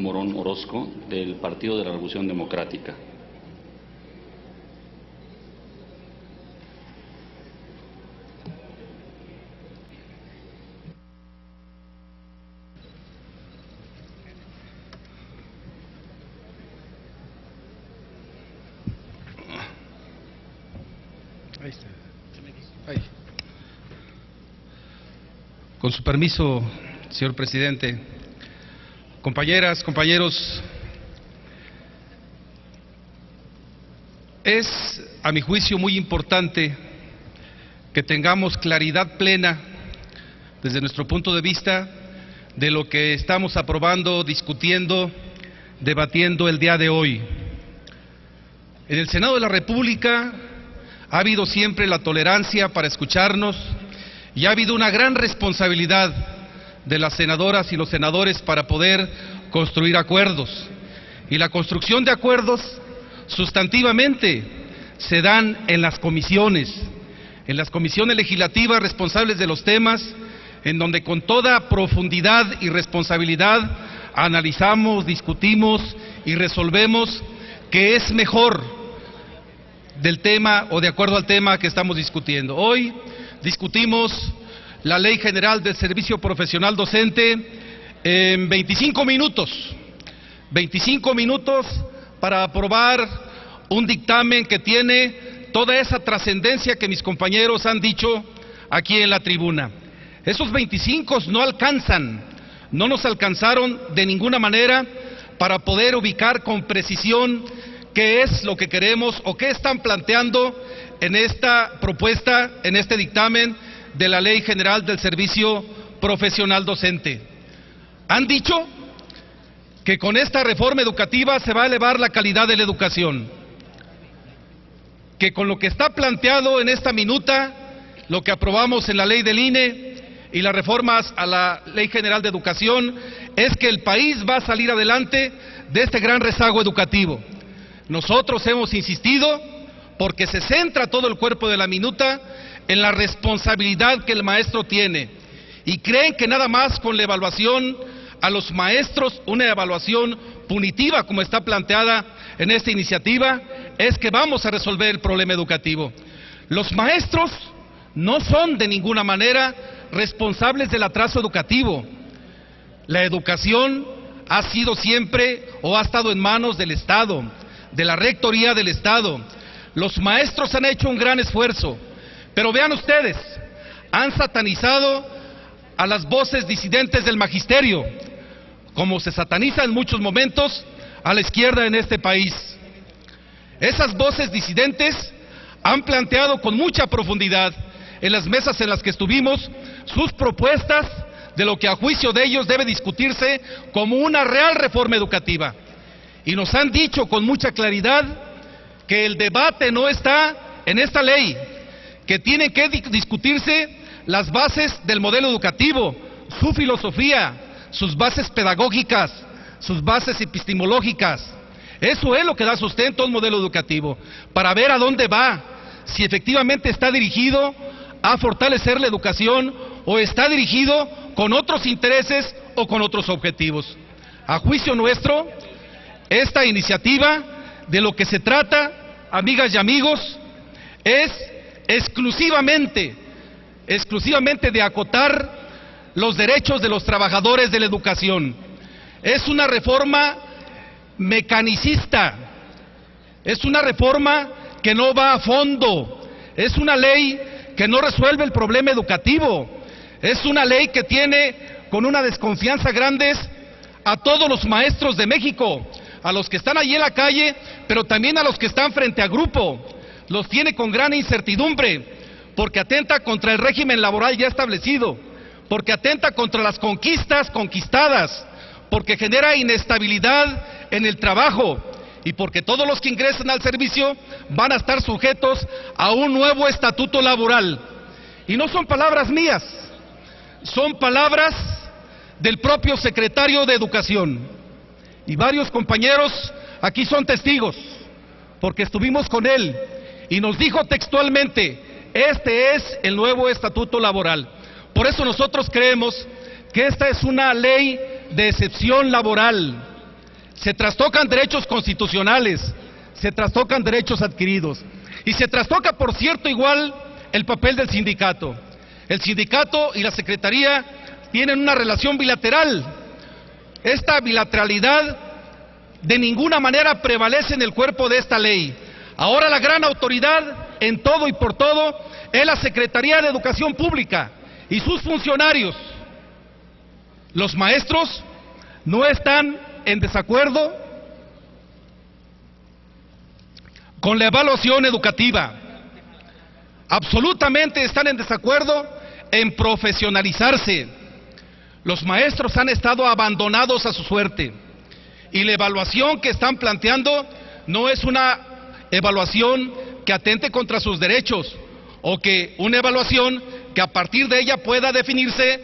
Morón Orozco, del Partido de la Revolución Democrática. Ahí está. Ahí. Con su permiso, señor presidente, compañeras, compañeros, es, a mi juicio, muy importante que tengamos claridad plena, desde nuestro punto de vista, de lo que estamos aprobando, discutiendo, debatiendo el día de hoy. En el Senado de la República ha habido siempre la tolerancia para escucharnos y ha habido una gran responsabilidad de las senadoras y los senadores para poder construir acuerdos. Y la construcción de acuerdos sustantivamente se dan en las comisiones legislativas responsables de los temas, en donde con toda profundidad y responsabilidad analizamos, discutimos y resolvemos qué es mejor del tema o de acuerdo al tema que estamos discutiendo. Hoy discutimos la Ley General del Servicio Profesional Docente en 25 minutos para aprobar un dictamen que tiene toda esa trascendencia que mis compañeros han dicho aquí en la tribuna. Esos 25 no alcanzan, no nos alcanzaron de ninguna manera para poder ubicar con precisión qué es lo que queremos o qué están planteando en esta propuesta, en este dictamen de la Ley General del Servicio Profesional Docente. Han dicho que con esta reforma educativa se va a elevar la calidad de la educación, que con lo que está planteado en esta minuta, lo que aprobamos en la ley del INE y las reformas a la Ley General de Educación, es que el país va a salir adelante de este gran rezago educativo. Nosotros hemos insistido porque se centra todo el cuerpo de la minuta en la responsabilidad que el maestro tiene, y creen que nada más con la evaluación a los maestros, una evaluación punitiva como está planteada en esta iniciativa, es que vamos a resolver el problema educativo. Los maestros no son de ninguna manera responsables del atraso educativo. La educación ha sido siempre o ha estado en manos del Estado, de la Rectoría del Estado. Los maestros han hecho un gran esfuerzo, pero vean ustedes, han satanizado a las voces disidentes del magisterio, como se sataniza en muchos momentos a la izquierda en este país. Esas voces disidentes han planteado con mucha profundidad en las mesas en las que estuvimos sus propuestas de lo que a juicio de ellos debe discutirse como una real reforma educativa. Y nos han dicho con mucha claridad que el debate no está en esta ley, que tienen que discutirse las bases del modelo educativo, su filosofía, sus bases pedagógicas, sus bases epistemológicas. Eso es lo que da sustento al modelo educativo, para ver a dónde va, si efectivamente está dirigido a fortalecer la educación o está dirigido con otros intereses o con otros objetivos. A juicio nuestro, esta iniciativa, de lo que se trata, amigas y amigos, es exclusivamente de acotar los derechos de los trabajadores de la educación. Es una reforma mecanicista, es una reforma que no va a fondo, es una ley que no resuelve el problema educativo, es una ley que tiene con una desconfianza grande a todos los maestros de México, a los que están allí en la calle, pero también a los que están frente a grupo. Los tiene con gran incertidumbre, porque atenta contra el régimen laboral ya establecido, porque atenta contra las conquistas conquistadas, porque genera inestabilidad en el trabajo y porque todos los que ingresen al servicio van a estar sujetos a un nuevo estatuto laboral. Y no son palabras mías, son palabras del propio secretario de Educación. Y varios compañeros aquí son testigos, porque estuvimos con él y nos dijo textualmente: este es el nuevo estatuto laboral. Por eso nosotros creemos que esta es una ley de excepción laboral, se trastocan derechos constitucionales, se trastocan derechos adquiridos y se trastoca, por cierto, igual el papel del sindicato. El sindicato y la Secretaría tienen una relación bilateral. Esta bilateralidad de ninguna manera prevalece en el cuerpo de esta ley. Ahora la gran autoridad en todo y por todo es la Secretaría de Educación Pública y sus funcionarios. Los maestros no están en desacuerdo con la evaluación educativa. Absolutamente están en desacuerdo en profesionalizarse. Los maestros han estado abandonados a su suerte y la evaluación que están planteando no es una evaluación que atente contra sus derechos o que una evaluación que a partir de ella pueda definirse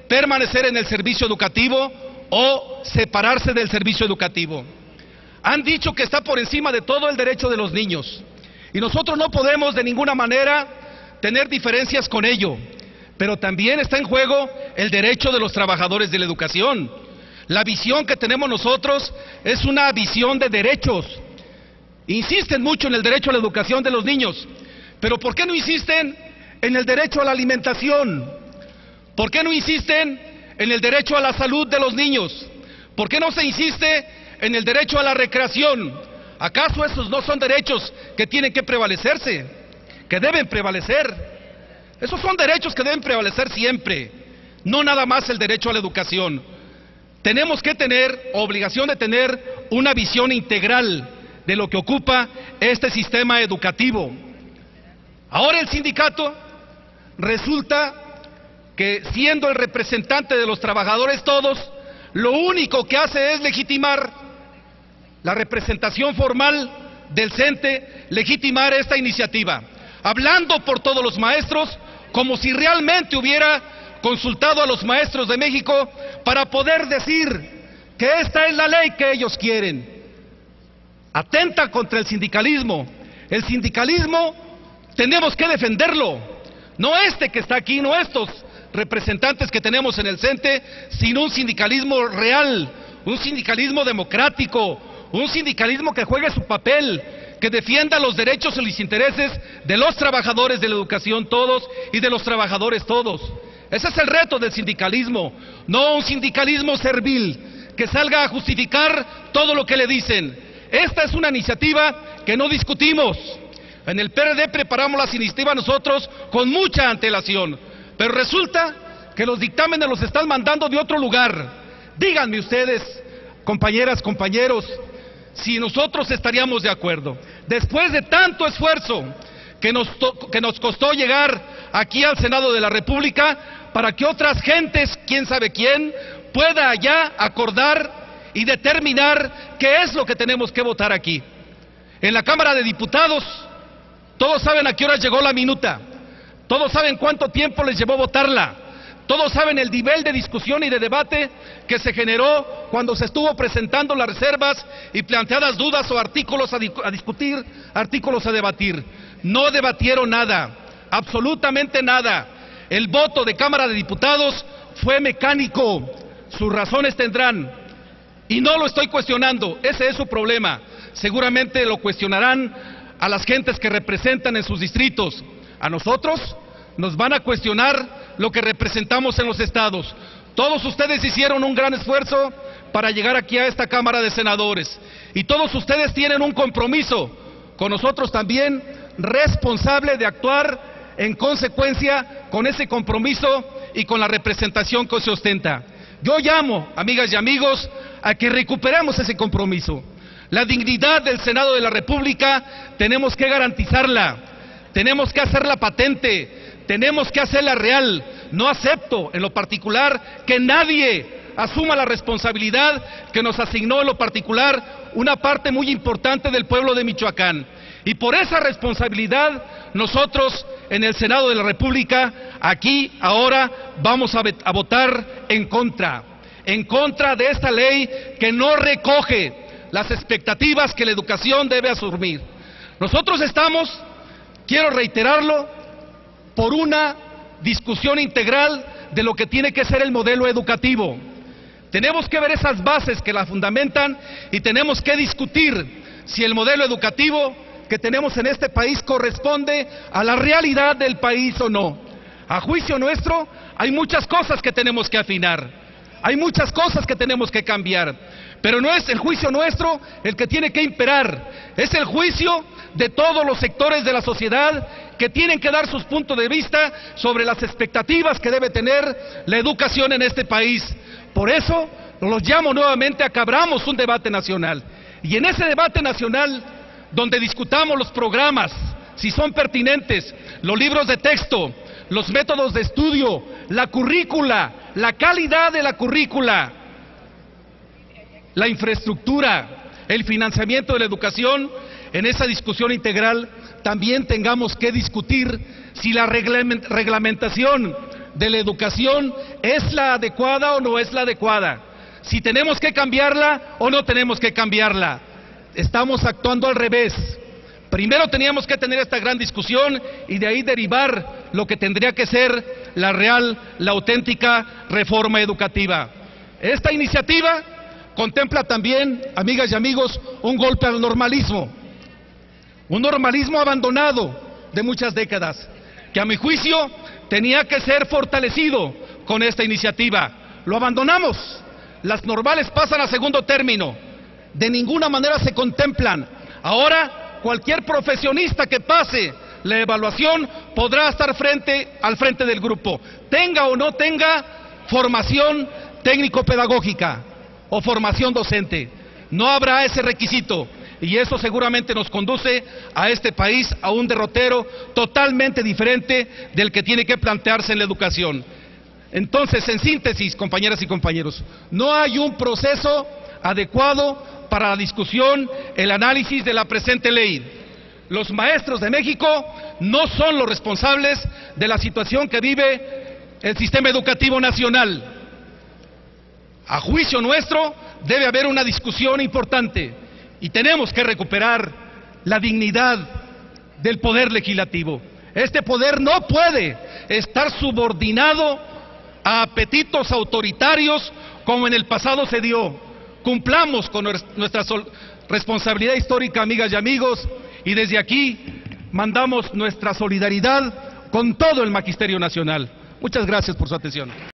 permanecer en el servicio educativo o separarse del servicio educativo. Han dicho que está por encima de todo el derecho de los niños y nosotros no podemos de ninguna manera tener diferencias con ello, pero también está en juego el derecho de los trabajadores de la educación. La visión que tenemos nosotros es una visión de derechos. Insisten mucho en el derecho a la educación de los niños, pero ¿por qué no insisten en el derecho a la alimentación? ¿Por qué no insisten en el derecho a la salud de los niños? ¿Por qué no se insiste en el derecho a la recreación? ¿Acaso esos no son derechos que tienen que prevalecerse, que deben prevalecer? Esos son derechos que deben prevalecer siempre, no nada más el derecho a la educación. Tenemos que tener, obligación de tener, una visión integral de lo que ocupa este sistema educativo. Ahora el sindicato resulta que, siendo el representante de los trabajadores todos, lo único que hace es legitimar la representación formal del CENTE, legitimar esta iniciativa, hablando por todos los maestros, como si realmente hubiera consultado a los maestros de México para poder decir que esta es la ley que ellos quieren. Atenta contra el sindicalismo. El sindicalismo tenemos que defenderlo, no este que está aquí, no estos representantes que tenemos en el CENTE, sino un sindicalismo real, un sindicalismo democrático, un sindicalismo que juegue su papel, que defienda los derechos y los intereses de los trabajadores de la educación todos y de los trabajadores todos. Ese es el reto del sindicalismo, no un sindicalismo servil que salga a justificar todo lo que le dicen. Esta es una iniciativa que no discutimos. En el PRD preparamos las iniciativas nosotros con mucha antelación, pero resulta que los dictámenes los están mandando de otro lugar. Díganme ustedes, compañeras, compañeros, si nosotros estaríamos de acuerdo, después de tanto esfuerzo que nos costó llegar aquí al Senado de la República, para que otras gentes, quién sabe quién, pueda ya acordar y determinar qué es lo que tenemos que votar aquí. En la Cámara de Diputados, todos saben a qué hora llegó la minuta, todos saben cuánto tiempo les llevó votarla, todos saben el nivel de discusión y de debate que se generó cuando se estuvo presentando las reservas y planteadas dudas o artículos a discutir, artículos a debatir. No debatieron nada, absolutamente nada. El voto de Cámara de Diputados fue mecánico, sus razones tendrán, y no lo estoy cuestionando, ese es su problema. Seguramente lo cuestionarán a las gentes que representan en sus distritos. A nosotros nos van a cuestionar lo que representamos en los estados. Todos ustedes hicieron un gran esfuerzo para llegar aquí a esta Cámara de Senadores, y todos ustedes tienen un compromiso con nosotros también, responsable de actuar en consecuencia con ese compromiso y con la representación que se ostenta. Yo llamo, amigas y amigos, a que recuperemos ese compromiso. La dignidad del Senado de la República tenemos que garantizarla, tenemos que hacerla patente, tenemos que hacerla real. No acepto en lo particular que nadie asuma la responsabilidad que nos asignó en lo particular una parte muy importante del pueblo de Michoacán. Y por esa responsabilidad nosotros en el Senado de la República, aquí ahora vamos a votar en contra de esta ley que no recoge las expectativas que la educación debe asumir. Nosotros estamos, quiero reiterarlo, por una discusión integral de lo que tiene que ser el modelo educativo. Tenemos que ver esas bases que la fundamentan y tenemos que discutir si el modelo educativo que tenemos en este país corresponde a la realidad del país o no. A juicio nuestro, hay muchas cosas que tenemos que afinar, hay muchas cosas que tenemos que cambiar, pero no es el juicio nuestro el que tiene que imperar, es el juicio de todos los sectores de la sociedad que tienen que dar sus puntos de vista sobre las expectativas que debe tener la educación en este país. Por eso los llamo nuevamente a que abramos un debate nacional, y en ese debate nacional, donde discutamos los programas, si son pertinentes, los libros de texto, los métodos de estudio, la currícula, la calidad de la currícula, la infraestructura, el financiamiento de la educación, en esa discusión integral también tengamos que discutir si la reglamentación de la educación es la adecuada o no es la adecuada, si tenemos que cambiarla o no tenemos que cambiarla. Estamos actuando al revés. Primero teníamos que tener esta gran discusión y de ahí derivar lo que tendría que ser la real, la auténtica reforma educativa. Esta iniciativa contempla también, amigas y amigos, un golpe al normalismo, un normalismo abandonado de muchas décadas, que a mi juicio tenía que ser fortalecido con esta iniciativa. Lo abandonamos, las normales pasan a segundo término, de ninguna manera se contemplan. Ahora cualquier profesionista que pase la evaluación podrá estar al frente del grupo, tenga o no tenga formación técnico-pedagógica o formación docente. No habrá ese requisito y eso seguramente nos conduce a este país a un derrotero totalmente diferente del que tiene que plantearse en la educación. Entonces, en síntesis, compañeras y compañeros, no hay un proceso adecuado para la discusión, el análisis de la presente ley. Los maestros de México no son los responsables de la situación que vive el sistema educativo nacional. A juicio nuestro, debe haber una discusión importante y tenemos que recuperar la dignidad del poder legislativo. Este poder no puede estar subordinado a apetitos autoritarios como en el pasado se dio. Cumplamos con nuestra responsabilidad histórica, amigas y amigos, y desde aquí mandamos nuestra solidaridad con todo el Magisterio Nacional. Muchas gracias por su atención.